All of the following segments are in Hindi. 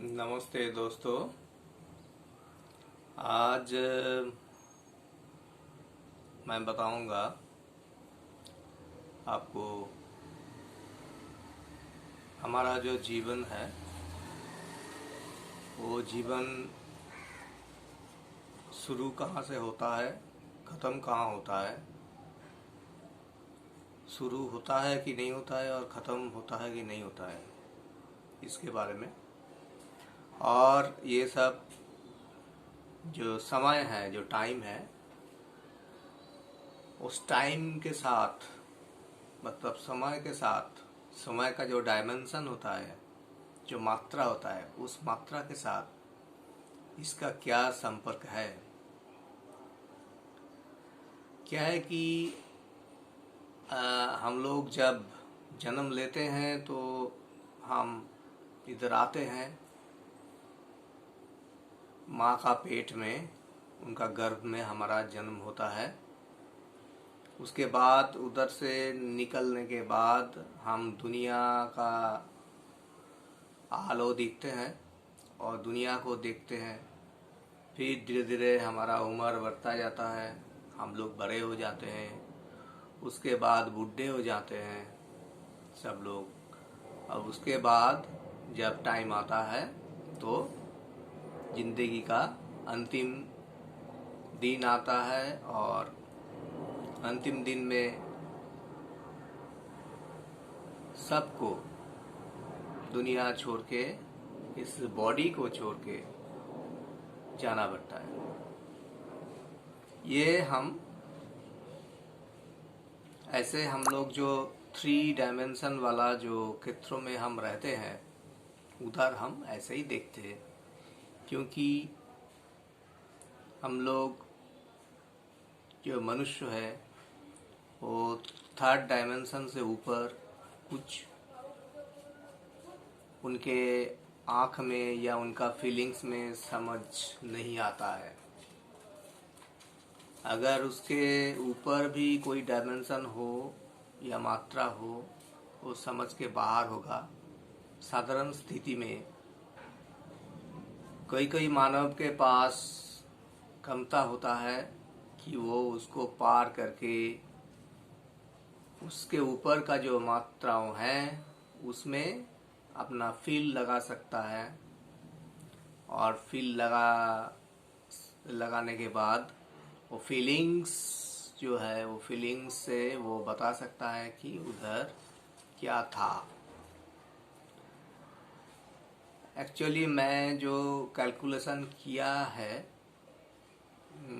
नमस्ते दोस्तों। आज मैं बताऊंगा आपको हमारा जो जीवन है वो जीवन शुरू कहाँ से होता है, ख़त्म कहाँ होता है, शुरू होता है कि नहीं होता है और ख़त्म होता है कि नहीं होता है, इसके बारे में। और ये सब जो समय है, जो टाइम है, उस टाइम के साथ, मतलब समय के साथ, समय का जो डायमेंशन होता है, जो मात्रा होता है, उस मात्रा के साथ इसका क्या संपर्क है। क्या है कि हम लोग जब जन्म लेते हैं तो हम इधर आते हैं माँ का पेट में, उनका गर्भ में हमारा जन्म होता है। उसके बाद उधर से निकलने के बाद हम दुनिया का आलो देखते हैं और दुनिया को देखते हैं। फिर धीरे धीरे हमारा उम्र बढ़ता जाता है, हम लोग बड़े हो जाते हैं, उसके बाद बूढ़े हो जाते हैं सब लोग। और उसके बाद जब टाइम आता है तो जिंदगी का अंतिम दिन आता है, और अंतिम दिन में सबको दुनिया छोड़ के, इस बॉडी को छोड़ के जाना पड़ता है। ये हम लोग जो 3 डायमेंशन वाला जो क्षेत्रों में हम रहते हैं, उधर हम ऐसे ही देखते हैं, क्योंकि हम लोग जो मनुष्य है वो 3rd डायमेंशन से ऊपर कुछ उनके आँख में या उनका फीलिंग्स में समझ नहीं आता है। अगर उसके ऊपर भी कोई डायमेंशन हो या मात्रा हो, वो समझ के बाहर होगा। साधारण स्थिति में कोई मानव के पास क्षमता होता है कि वो उसको पार करके उसके ऊपर का जो मात्राओं हैं उसमें अपना फील लगा सकता है, और फील लगाने के बाद वो फीलिंग्स जो है, वो फीलिंग्स से वो बता सकता है कि उधर क्या था। एक्चुअली मैं जो कैलकुलेशन किया है,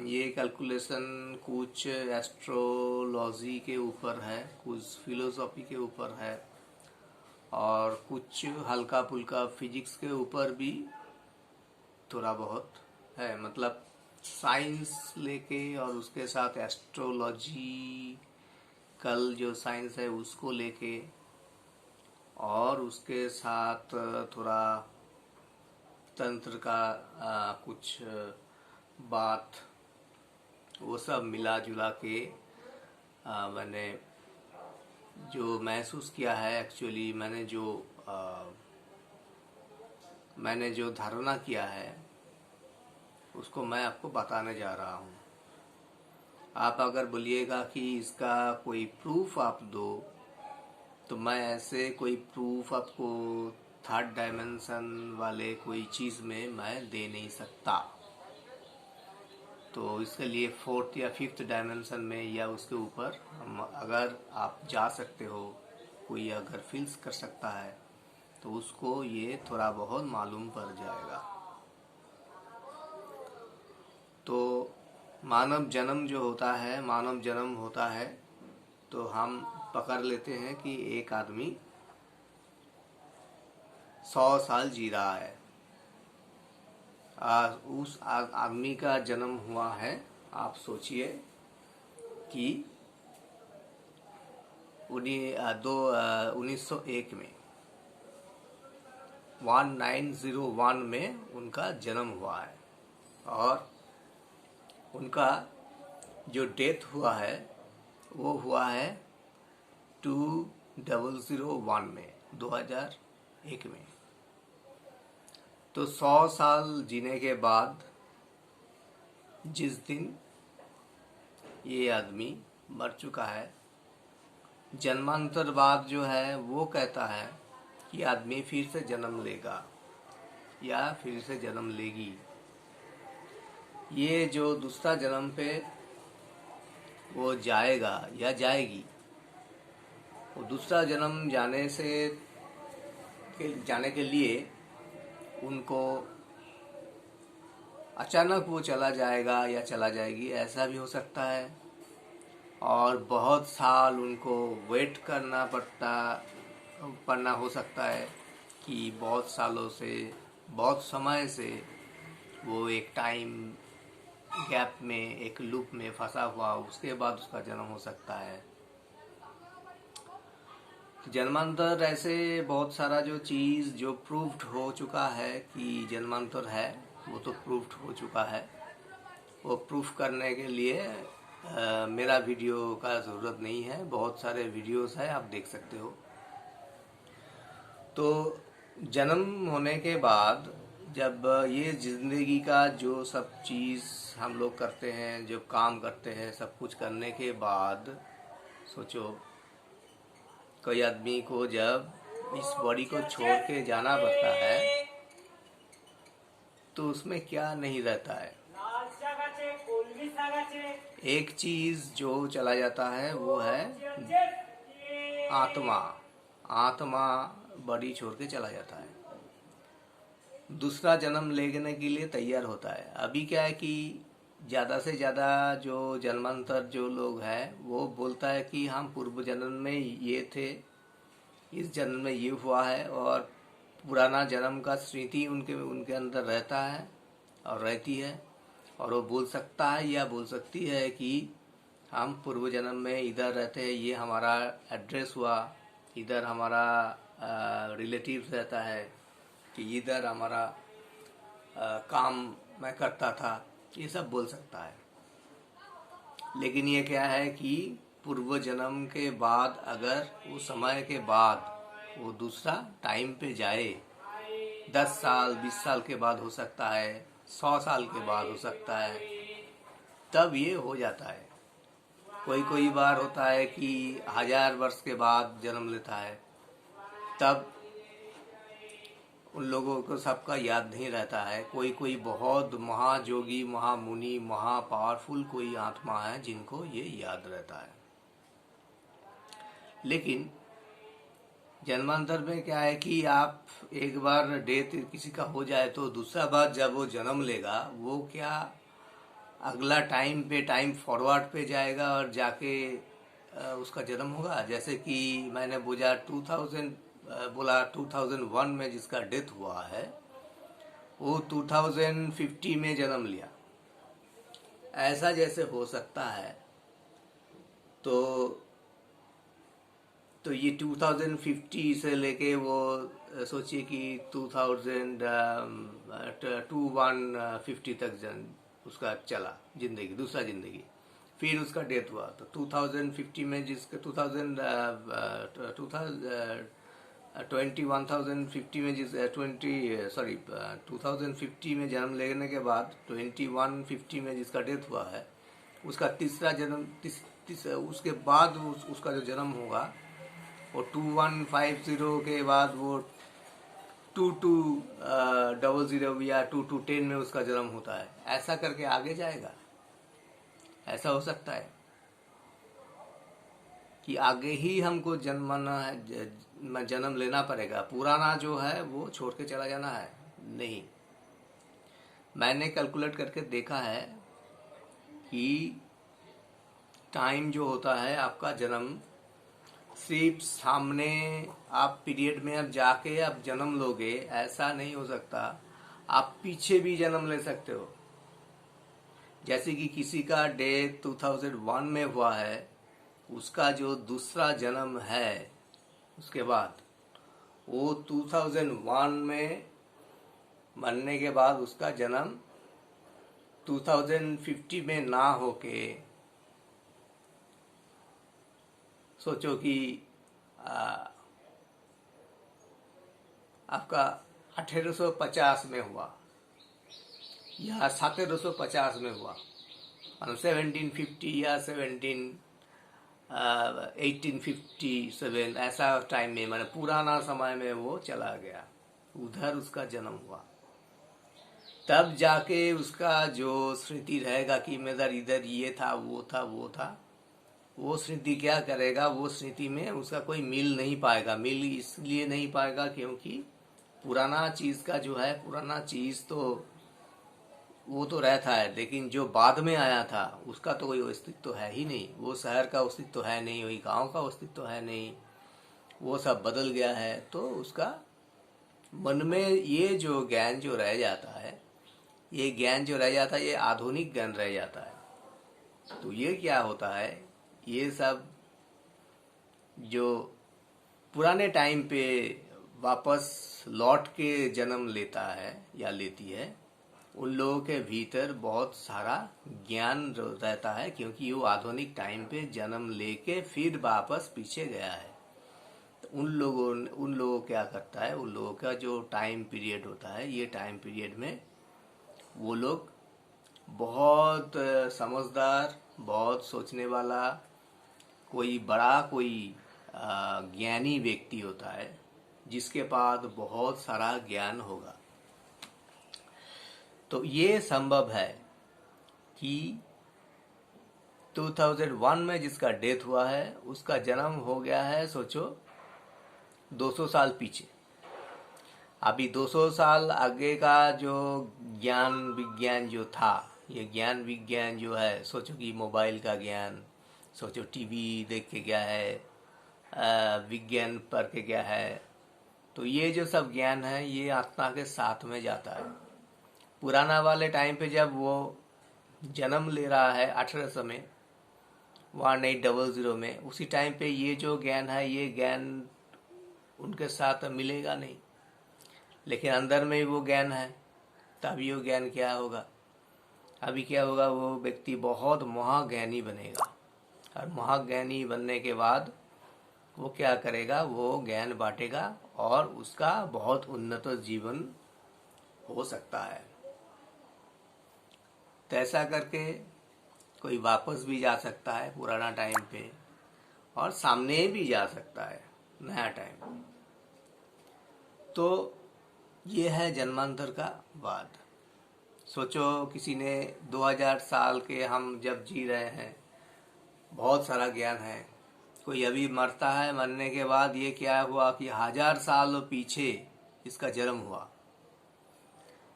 ये कैलकुलेशन कुछ एस्ट्रोलॉजी के ऊपर है, कुछ फिलोसॉफी के ऊपर है, और कुछ हल्का फुल्का फिजिक्स के ऊपर भी थोड़ा बहुत है। मतलब साइंस लेके और उसके साथ एस्ट्रोलॉजी कल जो साइंस है उसको लेके, और उसके साथ थोड़ा तंत्र का कुछ बात, वो सब मिला जुला के मैंने जो महसूस किया है। एक्चुअली मैंने जो धारणा किया है उसको मैं आपको बताने जा रहा हूँ। आप अगर बोलिएगा कि इसका कोई प्रूफ आप दो, तो मैं ऐसे कोई प्रूफ आपको 3rd डायमेंशन वाले कोई चीज़ में मैं दे नहीं सकता। तो इसके लिए 4th या 5th डायमेंशन में या उसके ऊपर अगर आप जा सकते हो, कोई अगर फील्स कर सकता है, तो उसको ये थोड़ा बहुत मालूम पड़ जाएगा। तो मानव जन्म होता है तो हम पकड़ लेते हैं कि एक आदमी 100 साल जी रहा है। उस आदमी का जन्म हुआ है, आप सोचिए कि 1901 में, 1901 में उनका जन्म हुआ है, और उनका जो डेथ हुआ है वो हुआ है 2001 में, 2001 में। तो 100 साल जीने के बाद जिस दिन ये आदमी मर चुका है, जन्मांतर बाद जो है वो कहता है कि आदमी फिर से जन्म लेगा या फिर से जन्म लेगी। ये जो दूसरा जन्म पे वो जाएगा या जाएगी, वो दूसरा जन्म जाने के लिए उनको अचानक वो चला जाएगा या चला जाएगी, ऐसा भी हो सकता है। और बहुत साल उनको वेट करना पड़ना हो सकता है कि बहुत सालों से, बहुत समय से वो एक टाइम गैप में, एक लूप में फंसा हुआ, उसके बाद उसका जन्म हो सकता है। तो जन्मांतर ऐसे बहुत सारा जो चीज़ जो प्रूव्ड हो चुका है कि जन्मांतर है, वो तो प्रूव्ड हो चुका है। वो प्रूफ करने के लिए मेरा वीडियो का ज़रूरत नहीं है, बहुत सारे वीडियोस हैं, आप देख सकते हो। तो जन्म होने के बाद जब ये ज़िंदगी का जो सब चीज़ हम लोग करते हैं, जो काम करते हैं, सब कुछ करने के बाद सोचो, कोई आदमी को जब इस बॉडी को छोड़ के जाना पड़ता है तो उसमें क्या नहीं रहता है। एक चीज़ जो चला जाता है वो है आत्मा। आत्मा बॉडी छोड़ के चला जाता है, दूसरा जन्म लेने के लिए तैयार होता है। अभी क्या है कि ज़्यादा से ज़्यादा जो जन्मांतर जो लोग हैं वो बोलता है कि हम पूर्व जन्म में ये थे, इस जन्म में ये हुआ है, और पुराना जन्म का स्मृति उनके अंदर रहता है और रहती है, और वो बोल सकता है या बोल सकती है कि हम पूर्व जन्म में इधर रहते हैं, ये हमारा एड्रेस हुआ, इधर हमारा रिलेटिव रहता है, कि इधर हमारा काम मैं करता था, ये सब बोल सकता है। लेकिन ये क्या है कि पूर्व जन्म के बाद, अगर वो समय के बाद वो दूसरा टाइम पे जाए, 10 साल 20 साल के बाद हो सकता है, 100 साल के बाद हो सकता है, तब ये हो जाता है। कोई बार होता है कि 1000 वर्ष के बाद जन्म लेता है, तब उन लोगों को सबका याद नहीं रहता है। कोई बहुत महाजोगी, महामुनि, महापावरफुल कोई आत्मा है जिनको ये याद रहता है। लेकिन जन्मांतर में क्या है कि आप एक बार डेथ किसी का हो जाए तो दूसरा बार जब वो जन्म लेगा, वो क्या अगला टाइम फॉरवर्ड पे जाएगा और जाके उसका जन्म होगा। जैसे कि मैंने बोला 2001 में जिसका डेथ हुआ है, वो 2050 में जन्म लिया, ऐसा जैसे हो सकता है। तो ये 2050 से लेके वो सोचिए कि 2150 तक उसका चला जिंदगी, दूसरा जिंदगी। फिर उसका डेथ हुआ तो 2050 में जिसका 2050 में 2050 में जन्म लेने के बाद 2150 में जिसका डेथ हुआ है, उसका तीसरा जन्म उसके बाद उसका जो जन्म होगा वो 2150 के बाद वो 2200 या 2210 में उसका जन्म होता है। ऐसा करके आगे जाएगा। ऐसा हो सकता है कि आगे ही हमको जन्म लेना पड़ेगा, पुराना जो है वो छोड़ के चला जाना है। नहीं, मैंने कैलकुलेट करके देखा है कि टाइम जो होता है आपका जन्म, सिर्फ सामने आप पीरियड में अब जाके आप जन्म लोगे, ऐसा नहीं हो सकता। आप पीछे भी जन्म ले सकते हो। जैसे कि किसी का डेथ 2001 में हुआ है, उसका जो दूसरा जन्म है उसके बाद, वो 2001 में मरने के बाद उसका जन्म 2050 में ना होके, सोचो कि आपका 1850 में हुआ या 1750 में हुआ, 1750 या 1857 ऐसा टाइम में, मैंने पुराना समय में वो चला गया, उधर उसका जन्म हुआ। तब जाके उसका जो स्मृति रहेगा कि मेरा इधर ये था वो था वो था, वो स्मृति क्या करेगा, वो स्मृति में उसका कोई मिल नहीं पाएगा। मिल इसलिए नहीं पाएगा क्योंकि पुराना चीज का जो है, पुराना चीज तो वो तो रहता है, लेकिन जो बाद में आया था उसका तो कोई अस्तित्व तो है ही नहीं। वो शहर का अस्तित्व तो है नहीं, वही गांव का अस्तित्व तो है नहीं, वो सब बदल गया है। तो उसका मन में ये जो ज्ञान जो रह जाता है, ये ज्ञान जो रह जाता है, ये आधुनिक ज्ञान रह जाता है। तो ये क्या होता है, ये सब जो पुराने टाइम पे वापस लौट के जन्म लेता है या लेती है, उन लोगों के भीतर बहुत सारा ज्ञान रहता है, क्योंकि वो आधुनिक टाइम पे जन्म लेके फिर वापस पीछे गया है। तो उन लोगों क्या करता है, उन लोगों का जो टाइम पीरियड होता है, ये टाइम पीरियड में वो लोग बहुत समझदार, बहुत सोचने वाला, कोई बड़ा कोई ज्ञानी व्यक्ति होता है जिसके पास बहुत सारा ज्ञान होगा। तो ये संभव है कि 2001 में जिसका डेथ हुआ है उसका जन्म हो गया है, सोचो 200 साल पीछे। अभी 200 साल आगे का जो ज्ञान विज्ञान जो था, ये ज्ञान विज्ञान जो है, सोचो कि मोबाइल का ज्ञान, सोचो टीवी देख के क्या है, विज्ञान पढ़ के क्या है, तो ये जो सब ज्ञान है ये आत्मा के साथ में जाता है। पुराना वाले टाइम पे जब वो जन्म ले रहा है 1800 में, 1800 में, उसी टाइम पे ये जो ज्ञान है, ये ज्ञान उनके साथ मिलेगा नहीं, लेकिन अंदर में ही वो ज्ञान है। तभी वो ज्ञान क्या होगा, अभी क्या होगा, वो व्यक्ति बहुत महाज्ञानी बनेगा, और महाज्ञानी बनने के बाद वो क्या करेगा, वो ज्ञान बांटेगा और उसका बहुत उन्नत जीवन हो सकता है। तो ऐसा करके कोई वापस भी जा सकता है पुराना टाइम पे, और सामने भी जा सकता है नया टाइम। तो ये है जन्मांतर का वाद। सोचो किसी ने 2000 साल के हम जब जी रहे हैं, बहुत सारा ज्ञान है, कोई अभी मरता है, मरने के बाद ये क्या हुआ कि 1000 साल पीछे इसका जन्म हुआ,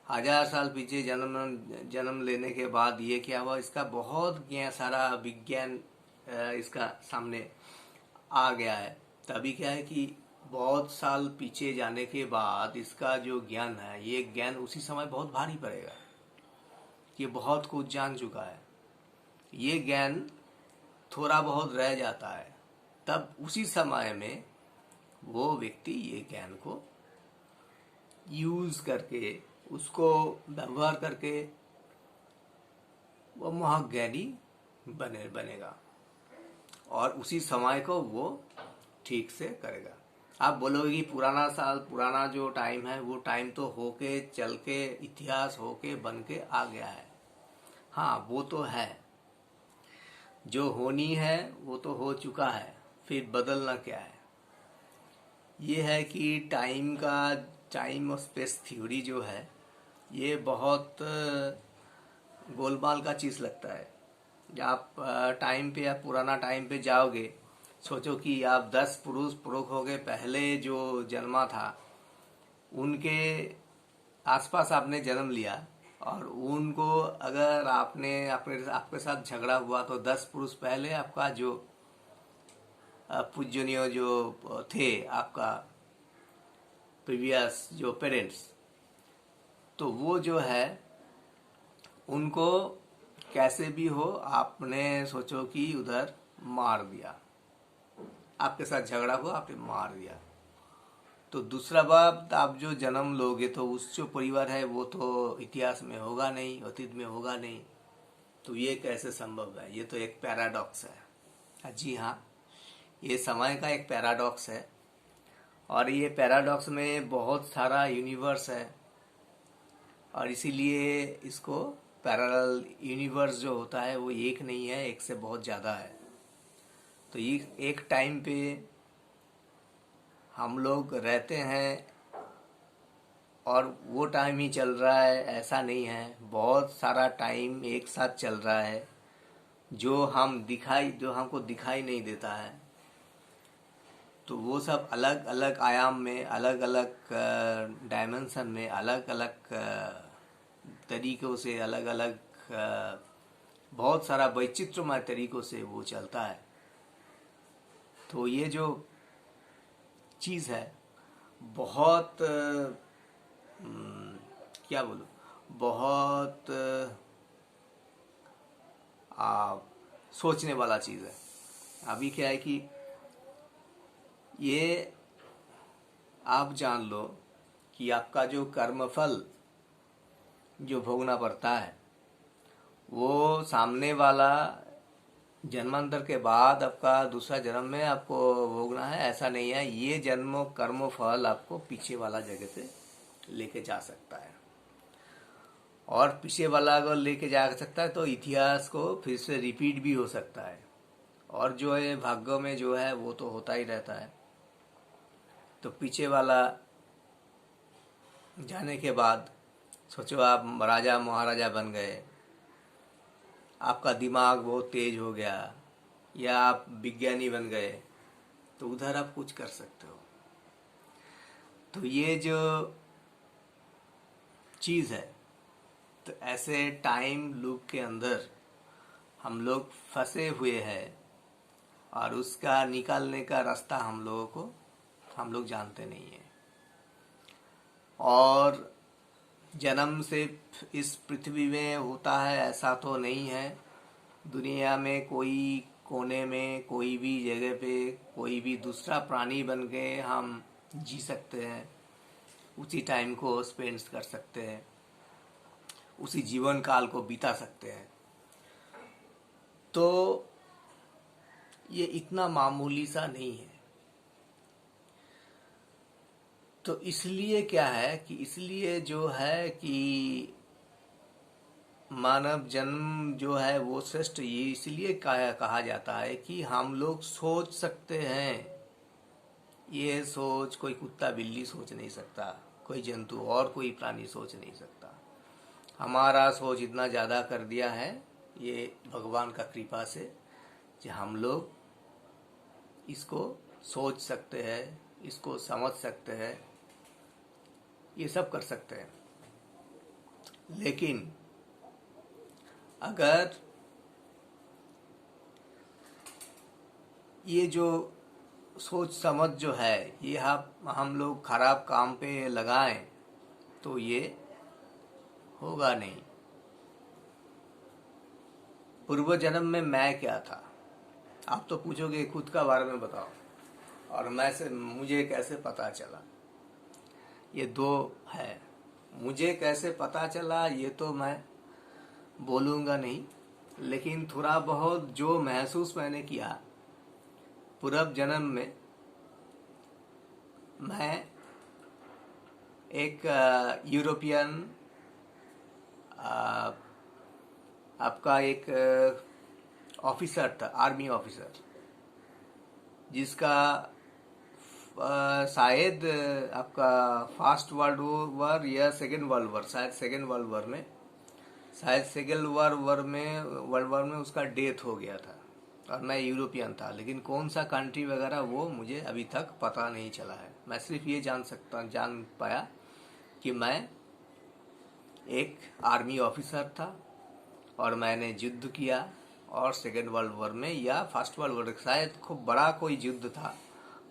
1000 साल पीछे जन्म लेने के बाद ये क्या हुआ, इसका बहुत सारा विज्ञान इसका सामने आ गया है। तभी क्या है कि बहुत साल पीछे जाने के बाद इसका जो ज्ञान है, ये ज्ञान उसी समय बहुत भारी पड़ेगा, ये बहुत कुछ जान चुका है। ये ज्ञान थोड़ा बहुत रह जाता है, तब उसी समय में वो व्यक्ति ये ज्ञान को यूज करके, उसको व्यवहार करके वो महाज्ञानी बनेगा, और उसी समय को वो ठीक से करेगा। आप बोलोगे कि पुराना जो टाइम है, वो टाइम तो होके चल के इतिहास होके बन के आ गया है। हाँ, वो तो है, जो होनी है वो तो हो चुका है, फिर बदलना क्या है। ये है कि टाइम और स्पेस थ्योरी जो है, ये बहुत गोलमाल का चीज़ लगता है। जब आप टाइम पे या पुराना टाइम पे जाओगे, सोचो कि आप 10 पुरुषों के पहले जो जन्मा था, उनके आसपास आपने जन्म लिया, और उनको अगर आपके साथ झगड़ा हुआ, तो 10 पुरुष पहले आपका जो पूजनीय जो थे, आपका प्रीवियस जो पेरेंट्स, तो वो जो है उनको कैसे भी हो आपने सोचो कि उधर मार दिया, आपके साथ झगड़ा हुआ, आपने मार दिया। तो दूसरा बार आप जो जन्म लोगे, तो उस जो परिवार है वो तो इतिहास में होगा नहीं, अतीत में होगा नहीं। तो ये कैसे संभव है, ये तो एक पैराडॉक्स है। जी हाँ, ये समय का एक पैराडॉक्स है। और ये पैराडॉक्स में बहुत सारा यूनिवर्स है, और इसीलिए इसको पैरेलल यूनिवर्स जो होता है वो एक नहीं है, एक से बहुत ज़्यादा है। तो ये एक टाइम पे हम लोग रहते हैं और वो टाइम ही चल रहा है, ऐसा नहीं है। बहुत सारा टाइम एक साथ चल रहा है जो हमको दिखाई नहीं देता है। तो वो सब अलग अलग आयाम में, अलग अलग डायमेंशन में, अलग अलग तरीक़ों से, अलग अलग बहुत सारा वैचित्र्यमय तरीक़ों से वो चलता है। तो ये जो चीज़ है बहुत क्या बोलूँ, बहुत सोचने वाला चीज़ है। अभी क्या है कि ये आप जान लो कि आपका जो कर्मफल जो भोगना पड़ता है वो सामने वाला जन्मांतर के बाद आपका दूसरा जन्म में आपको भोगना है, ऐसा नहीं है। ये जन्म कर्म फल आपको पीछे वाला जगह पे लेके जा सकता है, और पीछे वाला अगर लेके जा सकता है तो इतिहास को फिर से रिपीट भी हो सकता है। और जो है भाग्यों में जो है वो तो होता ही रहता है। तो पीछे वाला जाने के बाद सोचो आप राजा महाराजा बन गए, आपका दिमाग बहुत तेज हो गया, या आप विज्ञानी बन गए, तो उधर आप कुछ कर सकते हो। तो ये जो चीज़ है, तो ऐसे टाइम लूप के अंदर हम लोग फंसे हुए हैं, और उसका निकालने का रास्ता हम लोग जानते नहीं हैं। और जन्म सिर्फ इस पृथ्वी में होता है ऐसा तो नहीं है। दुनिया में कोई कोने में, कोई भी जगह पे, कोई भी दूसरा प्राणी बन के हम जी सकते हैं, उसी टाइम को स्पेंड कर सकते हैं, उसी जीवन काल को बिता सकते हैं। तो ये इतना मामूली सा नहीं है। तो इसलिए क्या है कि इसलिए जो है कि मानव जन्म जो है वो श्रेष्ठ ये इसलिए कहा जाता है कि हम लोग सोच सकते हैं। ये सोच कोई कुत्ता बिल्ली सोच नहीं सकता, कोई जंतु और कोई प्राणी सोच नहीं सकता। हमारा सोच इतना ज़्यादा कर दिया है ये भगवान का कृपा से, कि हम लोग इसको सोच सकते हैं, इसको समझ सकते हैं, ये सब कर सकते हैं। लेकिन अगर ये जो सोच समझ जो है ये हम लोग खराब काम पे लगाएं तो ये होगा नहीं। पूर्व जन्म में मैं क्या था, आप तो पूछोगे खुद का बारे में बताओ, और मुझे कैसे पता चला, ये दो है। मुझे कैसे पता चला ये तो मैं बोलूँगा नहीं, लेकिन थोड़ा बहुत जो महसूस मैंने किया पूर्व जन्म में, मैं एक यूरोपियन आपका एक ऑफिसर था, आर्मी ऑफिसर, जिसका शायद आपका फर्स्ट वर्ल्ड वॉर या सेकेंड वर्ल्ड वॉर, शायद सेकेंड वर्ल्ड वॉर में, वर्ल्ड वॉर में उसका डेथ हो गया था। और मैं यूरोपियन था, लेकिन कौन सा कंट्री वगैरह वो मुझे अभी तक पता नहीं चला है। मैं सिर्फ ये जान पाया कि मैं एक आर्मी ऑफिसर था और मैंने युद्ध किया, और सेकेंड वर्ल्ड वॉर में या फर्स्ट वर्ल्ड वॉर, शायद खूब बड़ा कोई युद्ध था,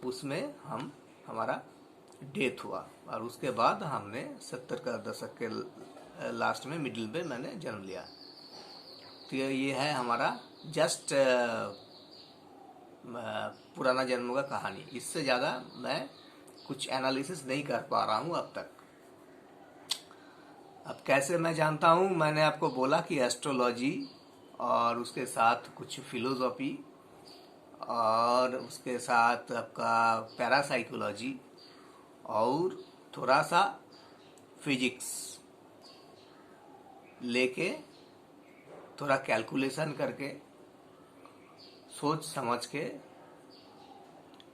उसमें हमारा डेथ हुआ। और उसके बाद हमने 70 का दशक के लास्ट में, मिडिल पे मैंने जन्म लिया। तो ये है हमारा जस्ट पुराना जन्म का कहानी। इससे ज़्यादा मैं कुछ एनालिसिस नहीं कर पा रहा हूँ अब तक। अब कैसे मैं जानता हूँ, मैंने आपको बोला कि एस्ट्रोलॉजी और उसके साथ कुछ फिलोसॉफी और उसके साथ आपका पैरासाइकोलॉजी और थोड़ा सा फिजिक्स लेके, थोड़ा कैलकुलेशन करके, सोच समझ के,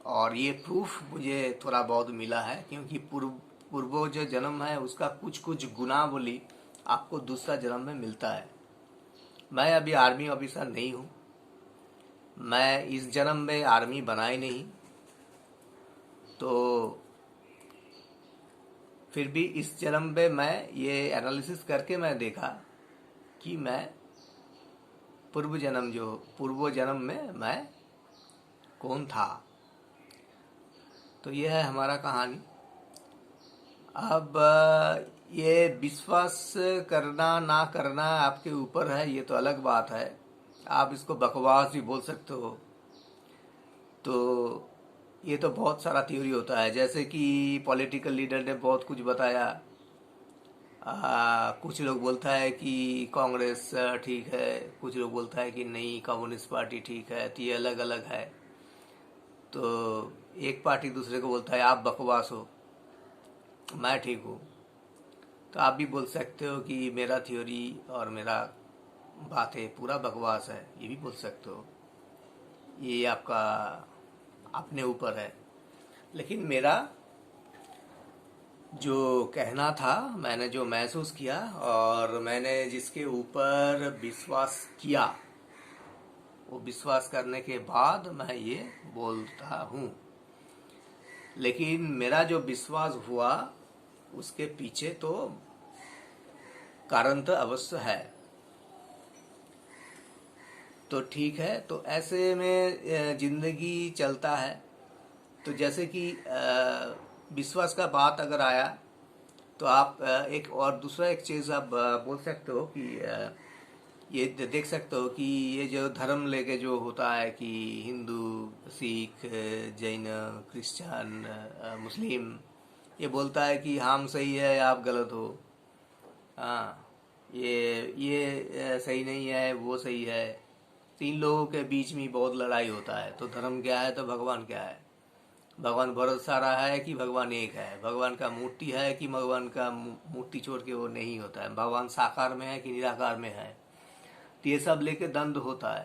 और ये प्रूफ मुझे थोड़ा बहुत मिला है, क्योंकि पूर्व जो जन्म है उसका कुछ कुछ गुना बोली आपको दूसरा जन्म में मिलता है। मैं अभी आर्मी ऑफिसर नहीं हूँ, मैं इस जन्म में आर्मी बना ही नहीं, तो फिर भी इस जन्म में मैं ये एनालिसिस करके मैं देखा कि मैं पूर्व जन्म में मैं कौन था। तो यह है हमारा कहानी। अब ये विश्वास करना ना करना आपके ऊपर है, ये तो अलग बात है। आप इसको बकवास भी बोल सकते हो। तो ये तो बहुत सारा थ्योरी होता है, जैसे कि पॉलिटिकल लीडर ने बहुत कुछ बताया। कुछ लोग बोलता है कि कांग्रेस ठीक है, कुछ लोग बोलता है कि नहीं कम्युनिस्ट पार्टी ठीक है। तो ये अलग अलग है। तो एक पार्टी दूसरे को बोलता है आप बकवास हो, मैं ठीक हूँ। तो आप भी बोल सकते हो कि मेरा थ्योरी और मेरा बातें पूरा बकवास है, ये भी बोल सकते हो। ये आपका अपने ऊपर है। लेकिन मेरा जो कहना था, मैंने जो महसूस किया और मैंने जिसके ऊपर विश्वास किया, वो विश्वास करने के बाद मैं ये बोलता हूँ। लेकिन मेरा जो विश्वास हुआ उसके पीछे तो कारण तो अवश्य है। तो ठीक है, तो ऐसे में जिंदगी चलता है। तो जैसे कि विश्वास का बात अगर आया तो आप एक और दूसरा एक चीज़ आप बोल सकते हो कि ये देख सकते हो कि ये जो धर्म लेके जो होता है कि हिंदू, सिख, जैन, क्रिश्चियन, मुस्लिम, ये बोलता है कि हम सही है आप गलत हो। हाँ, ये सही नहीं है वो सही है। तीन लोगों के बीच में बहुत लड़ाई होता है। तो धर्म क्या है तो भगवान क्या है? भगवान बहुत सारा है कि भगवान एक है? भगवान का मूर्ति है कि भगवान का मूर्ति छोड़ के वो नहीं होता है? भगवान साकार में है कि निराकार में है? तो ये सब लेके द्वंद्व होता है।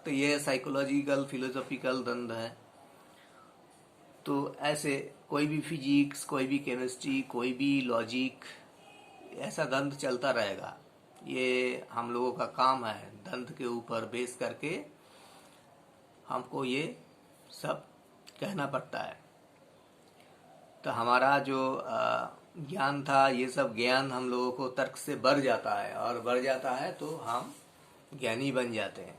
तो ये साइकोलॉजिकल फिलोसॉफिकल द्वंद्व है। तो ऐसे कोई भी फिजिक्स, कोई भी केमिस्ट्री, कोई भी लॉजिक, ऐसा द्वंद्व चलता रहेगा। ये हम लोगों का काम है, द्वंद्व के ऊपर बेस करके हमको ये सब कहना पड़ता है। तो हमारा जो ज्ञान था, ये सब ज्ञान हम लोगों को तर्क से बढ़ जाता है, और बढ़ जाता है तो हम ज्ञानी बन जाते हैं।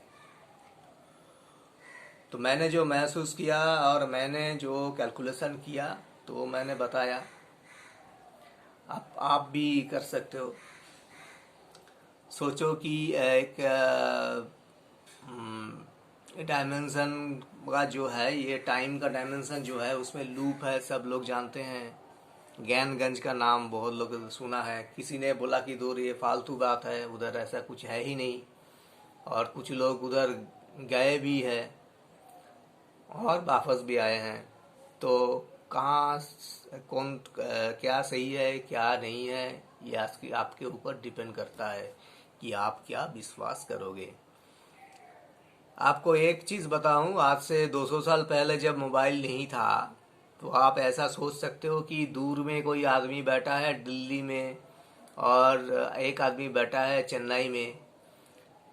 तो मैंने जो महसूस किया और मैंने जो कैलकुलेशन किया तो मैंने बताया, आप भी कर सकते हो। सोचो कि एक डायमेंशन का जो है, ये टाइम का डायमेंशन जो है उसमें लूप है, सब लोग जानते हैं। ज्ञानगंज का नाम बहुत लोग सुना है। किसी ने बोला कि दूर ये फालतू बात है, उधर ऐसा कुछ है ही नहीं। और कुछ लोग उधर गए भी है और वापस भी आए हैं। तो कहाँ कौन क्या सही है क्या नहीं है, ये आपके ऊपर डिपेंड करता है कि आप क्या विश्वास करोगे। आपको एक चीज़ बताऊं, आज से 200 साल पहले जब मोबाइल नहीं था तो आप ऐसा सोच सकते हो कि दूर में कोई आदमी बैठा है दिल्ली में और एक आदमी बैठा है चेन्नई में।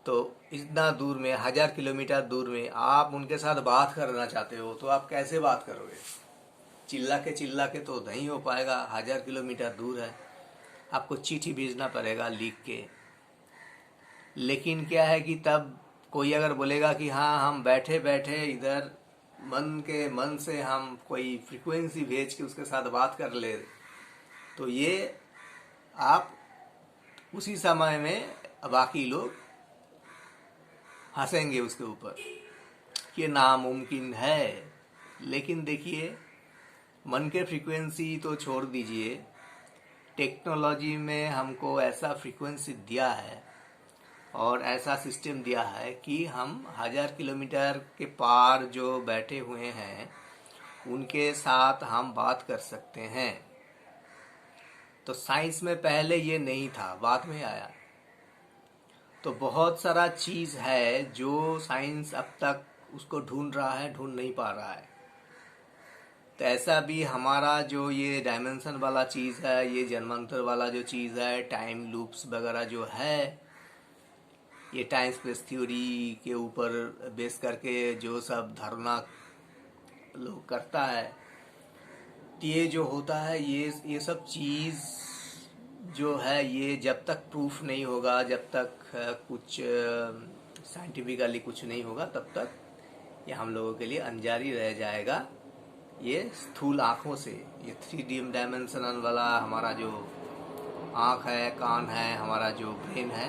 तो इतना दूर में, 1000 किलोमीटर दूर में आप उनके साथ बात करना चाहते हो तो आप कैसे बात करोगे? चिल्ला के तो नहीं हो पाएगा, 1000 किलोमीटर दूर है। आपको चिट्ठी भेजना पड़ेगा लिख के। लेकिन क्या है कि तब कोई अगर बोलेगा कि हाँ हम बैठे बैठे इधर मन से हम कोई फ्रीक्वेंसी भेज के उसके साथ बात कर ले, तो ये आप उसी समय में बाकी लोग हंसेंगे उसके ऊपर कि नामुमकिन है। लेकिन देखिए, मन के फ्रीक्वेंसी तो छोड़ दीजिए, टेक्नोलॉजी में हमको ऐसा फ्रीक्वेंसी दिया है और ऐसा सिस्टम दिया है कि हम 1000 किलोमीटर के पार जो बैठे हुए हैं उनके साथ हम बात कर सकते हैं। तो साइंस में पहले ये नहीं था, बाद में आया। तो बहुत सारा चीज़ है जो साइंस अब तक उसको ढूंढ रहा है, ढूंढ नहीं पा रहा है। तो ऐसा भी हमारा जो ये डायमेंशन वाला चीज़ है, ये जन्मांतर वाला जो चीज़ है, टाइम लूप्स वगैरह जो है, ये टाइम स्पेस थ्योरी के ऊपर बेस करके जो सब धारणा लोग करता है, ये जो होता है, ये सब चीज़ जो है, ये जब तक प्रूफ नहीं होगा, जब तक कुछ साइंटिफिकली कुछ नहीं होगा, तब तक ये हम लोगों के लिए अनजारी रह जाएगा। ये स्थूल आँखों से, ये 3D डायमेंशनल वाला हमारा जो आँख है, कान है, हमारा जो ब्रेन है,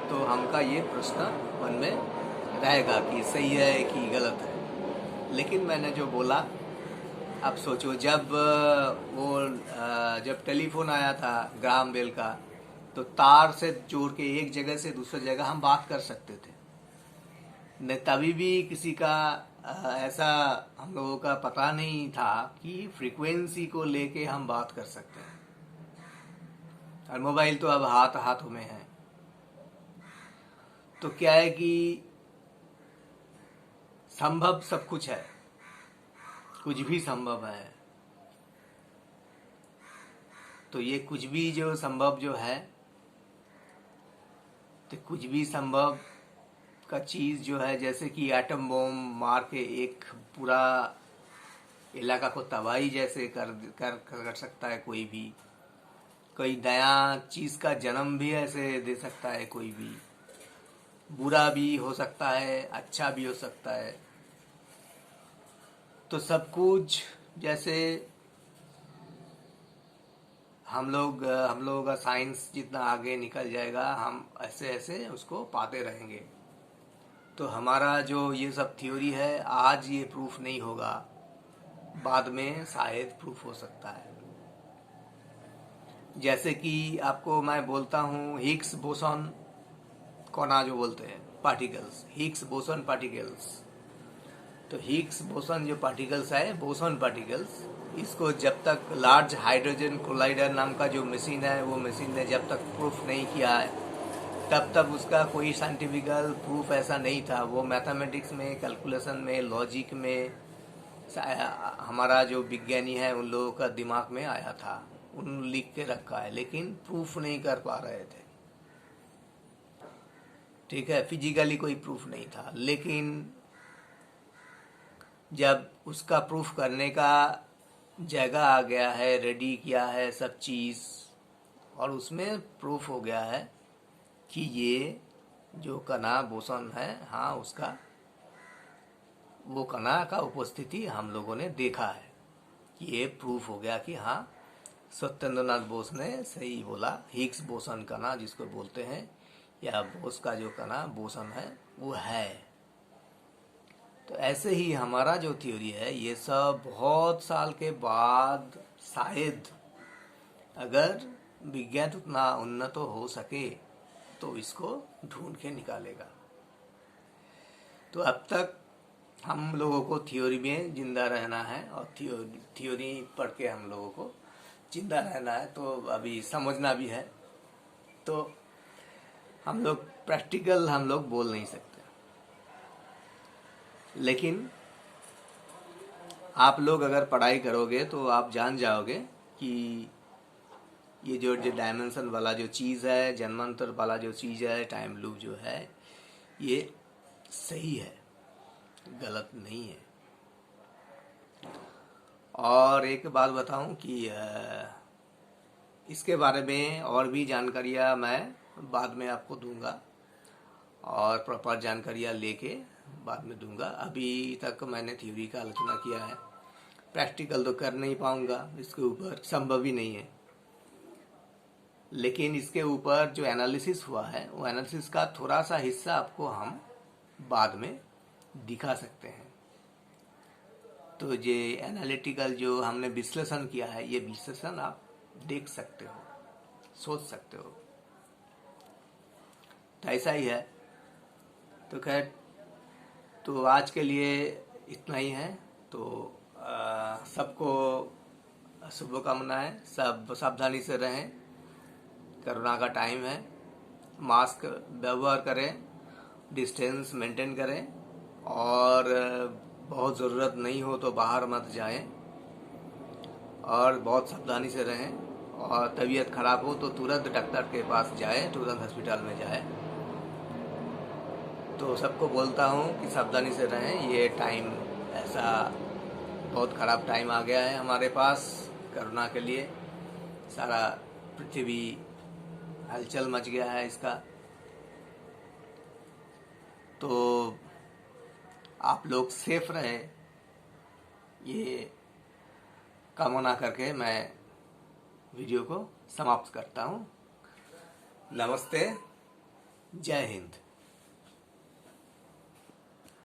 तो हमका ये प्रश्न मन में रहेगा कि सही है कि गलत है। लेकिन मैंने जो बोला, अब सोचो जब टेलीफोन आया था ग्राहम बेल का, तो तार से जोड़ के एक जगह से दूसरी जगह हम बात कर सकते थे। न तभी भी किसी का ऐसा हम लोगों का पता नहीं था कि फ्रीक्वेंसी को लेके हम बात कर सकते हैं। और मोबाइल तो अब हाथों में है। तो क्या है कि संभव सब कुछ है, कुछ भी संभव है। तो ये कुछ भी जो संभव जो है, तो कुछ भी संभव का चीज़ जो है, जैसे कि एटम बॉम्ब मार के एक पूरा इलाका को तबाही जैसे कर सकता है कोई भी। कोई नया चीज़ का जन्म भी ऐसे दे सकता है कोई भी। बुरा भी हो सकता है, अच्छा भी हो सकता है। तो सब कुछ जैसे हम लोगों का साइंस जितना आगे निकल जाएगा, हम ऐसे ऐसे उसको पाते रहेंगे। तो हमारा जो ये सब थ्योरी है, आज ये प्रूफ नहीं होगा, बाद में शायद प्रूफ हो सकता है। जैसे कि आपको मैं बोलता हूँ, हिग्स बोसॉन कणा जो बोलते हैं, पार्टिकल्स, हिग्स बोसॉन पार्टिकल्स। तो हिग्स बोसॉन जो पार्टिकल्स है, बोसॉन पार्टिकल्स, इसको जब तक लार्ज हाइड्रोजन कोलाइडर नाम का जो मशीन है, वो मशीन ने जब तक प्रूफ नहीं किया है, तब तक उसका कोई साइंटिफिकल प्रूफ ऐसा नहीं था। वो मैथमेटिक्स में, कैलकुलेशन में, लॉजिक में हमारा जो विज्ञानी है उन लोगों का दिमाग में आया था, उन लिख के रखा है, लेकिन प्रूफ नहीं कर पा रहे थे। ठीक है, फिजिकली कोई प्रूफ नहीं था। लेकिन जब उसका प्रूफ करने का जगह आ गया है, रेडी किया है सब चीज़, और उसमें प्रूफ हो गया है कि ये जो कणा बोसॉन है, हाँ, उसका वो कणा का उपस्थिति हम लोगों ने देखा है। ये प्रूफ हो गया कि हाँ, सत्येंद्रनाथ बोस ने सही बोला, हिग्स बोसॉन कणा जिसको बोलते हैं, या बोस का जो कणा बोसॉन है वो है। तो ऐसे ही हमारा जो थ्योरी है, ये सब बहुत साल के बाद शायद, अगर विज्ञान उतना उन्नत हो सके, तो इसको ढूंढ के निकालेगा। तो अब तक हम लोगों को थ्योरी में जिंदा रहना है, और थ्योरी पढ़ के हम लोगों को जिंदा रहना है। तो अभी समझना भी है। तो हम लोग प्रैक्टिकल हम लोग बोल नहीं सकते, लेकिन आप लोग अगर पढ़ाई करोगे तो आप जान जाओगे कि ये जो डायमेंशन वाला जो चीज़ है, जन्मांतर वाला जो चीज़ है, टाइम लूप जो है, ये सही है, गलत नहीं है। और एक बात बताऊं कि इसके बारे में और भी जानकारियां मैं बाद में आपको दूंगा, और प्रॉपर जानकारियां लेके बाद में दूंगा। अभी तक मैंने थ्योरी का आलोचना किया है, प्रैक्टिकल तो कर नहीं पाऊंगा, इसके ऊपर संभव ही नहीं है। लेकिन इसके ऊपर जो एनालिसिस हुआ है, वो एनालिसिस का थोड़ा सा हिस्सा आपको हम बाद में दिखा सकते हैं। तो ये एनालिटिकल जो हमने विश्लेषण किया है, ये विश्लेषण आप देख सकते हो, सोच सकते हो। तो ऐसा ही है। तो खैर, तो आज के लिए इतना ही है। तो सबको शुभकामनाएं। सब सावधानी से रहें, कोरोना का टाइम है। मास्क व्यवहार करें, डिस्टेंस मेंटेन करें, और बहुत ज़रूरत नहीं हो तो बाहर मत जाएं, और बहुत सावधानी से रहें। और तबीयत खराब हो तो तुरंत डॉक्टर के पास जाएं, तुरंत हॉस्पिटल में जाएं। तो सबको बोलता हूँ कि सावधानी से रहें। ये टाइम ऐसा बहुत ख़राब टाइम आ गया है हमारे पास कोरोना के लिए। सारा पृथ्वी हलचल मच गया है इसका। तो आप लोग सेफ रहें, ये कामना करके मैं वीडियो को समाप्त करता हूँ। नमस्ते, जय हिंद।